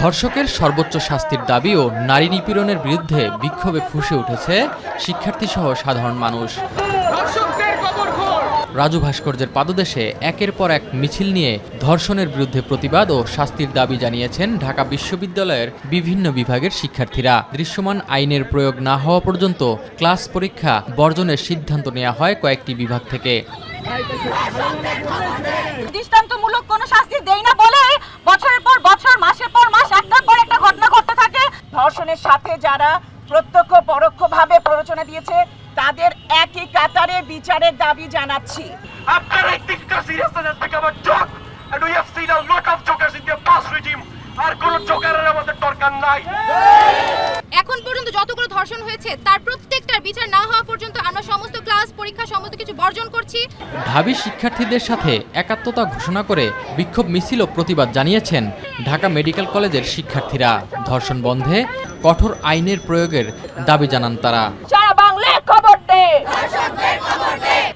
ধর্ষকের সর্বোচ্চ শাস্তির দাবি ও নারী নিপীড়নের বিরুদ্ধে বিক্ষোভে ফুঁসে উঠেছে শিক্ষার্থীসহ সাধারণ মানুষ। রাজু ভাস্কর্যের পাদদেশে একের পর এক মিছিল নিয়ে ধর্ষণের বিরুদ্ধে প্রতিবাদ ও শাস্তির দাবি জানিয়েছেন ঢাকা বিশ্ববিদ্যালয়ের বিভিন্ন বিভাগের শিক্ষার্থীরা। দৃশ্যমান আইনের প্রয়োগ না হওয়া পর্যন্ত ক্লাস পরীক্ষা বর্জনের সিদ্ধান্ত নেওয়া হয় কয়েকটি বিভাগ থেকে। দৃষ্টান্তমূলক কোনো শাস্তি দেই না বলে বছরের পর বছর, মাসের পর মাস একটার পর একটা ঘটনা ঘটতে থাকে। ধর্ষণের সাথে যারা প্রত্যক্ষ পরোক্ষভাবে প্ররোচনা দিয়েছে তাদের একই কাতারে বিচারের দাবি জানাচ্ছি। আপনারা একটা সিরিয়াসনেস থেকে আবার joke and we have seen a lot of jokers in the past regime আর কোন জোকারের আমাদের দরকার নাই। এখন পর্যন্ত যতগুলো ধর্ষণ হয়েছে তার প্রত্যেকটার বিচার না হওয়া পর্যন্ত আমরা সমস্ত ক্লাস পরীক্ষা সমস্ত কিছু বর্জন করছি। ঢাবি শিক্ষার্থীদের সাথে একাত্মতা ঘোষণা করে বিক্ষোভ মিছিল ও প্রতিবাদ জানিয়েছেন ঢাকা মেডিকেল কলেজের শিক্ষার্থীরা। ধর্ষণ বন্ধে কঠোর আইনের প্রয়োগের দাবি জানান তারা। সারা বাংলায় খবর দে,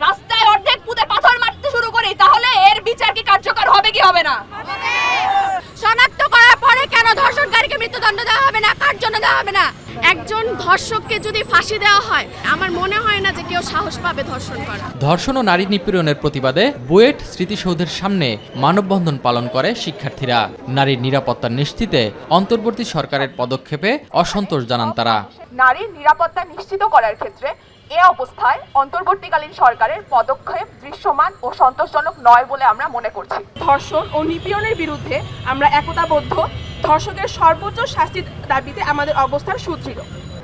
রাস্তায় অর্ধেক পুঁতে পাথর মারতে শুরু করি, তাহলে এর বিচার কি কার্যকর হবে কি হবে না? শনাক্ত করার পরে কেন ধর্ষণকারীকে মৃত্যুদণ্ড দেওয়া হবে না, কার জন্য দেওয়া হবে না? একজন ধর্ষককে যদি ফাঁসি দেওয়া হয় আমার মনে হয় না যে কেউ সাহস পাবে ধর্ষণ করা। ধর্ষণ ও নারী নিপীড়নের প্রতিবাদে বুয়েট স্মৃতিসৌধের সামনে মানববন্ধন পালন করে শিক্ষার্থীরা। নারীর নিরাপত্তা নিশ্চিতে অন্তর্বর্তী সরকারের পদক্ষেপে অসন্তোষ জানান তারা। নারীর নিরাপত্তা নিশ্চিত করার ক্ষেত্রে এ অবস্থায় অন্তর্বর্তীকালীন সরকারের পদক্ষেপ দৃশ্যমান ও সন্তোষজনক নয় বলে আমরা মনে করছি। ধর্ষণ ও নিপীড়নের বিরুদ্ধে আমরা একতাবদ্ধ। ধর্ষকের সর্বোচ্চ শাস্তির দাবিতে আমাদের অবস্থান সুদৃঢ়।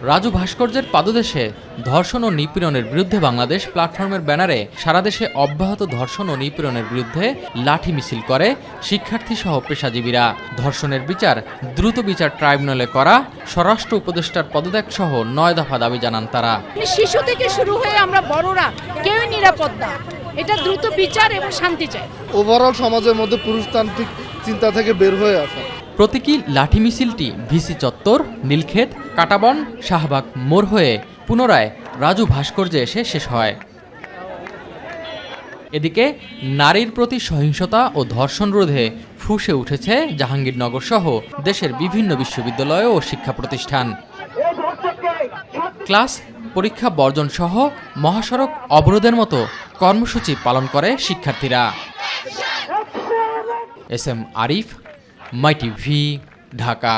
রাজু ভাস্কর্যের পাদদেশে ধর্ষণ ও নিপীড়নের বিরুদ্ধে বাংলাদেশ প্ল্যাটফর্মের ব্যানারে সারা দেশে অব্যাহত ধর্ষণ ও নিপীড়নের বিরুদ্ধে লাঠি মিছিল করে শিক্ষার্থী সহ পেশাজীবীরা। ধর্ষণের বিচার দ্রুত বিচার ট্রাইব্যুনালে করা, স্বরাষ্ট্র উপদেষ্টার পদত্যাগ সহ 9 দফা দাবি জানান তারা। শিশু থেকে শুরু হয়ে আমরা বড়রা কেউই নিরাপদ না। এটা দ্রুত বিচার এবং শান্তি চাই। ওভারঅল সমাজের মধ্যে পুরুষতান্ত্রিক চিন্তা থেকে বের হয়ে আসা। প্রতীকী লাঠি মিছিলটি ভিসি চত্বর, নীলক্ষেত, কাটাবন, শাহবাগ মোড় হয়ে পুনরায় রাজু ভাস্কর্যে এসে শেষ হয়। এদিকে নারীর প্রতি সহিংসতা ও ধর্ষণ রোধে ফুঁসে উঠেছে জাহাঙ্গীরনগর সহ দেশের বিভিন্ন বিশ্ববিদ্যালয় ও শিক্ষা প্রতিষ্ঠান। ক্লাস পরীক্ষা বর্জন সহ মহাসড়ক অবরোধের মতো কর্মসূচি পালন করে শিক্ষার্থীরা। এস এম আরিফ, মাই টিভি, ঢাকা।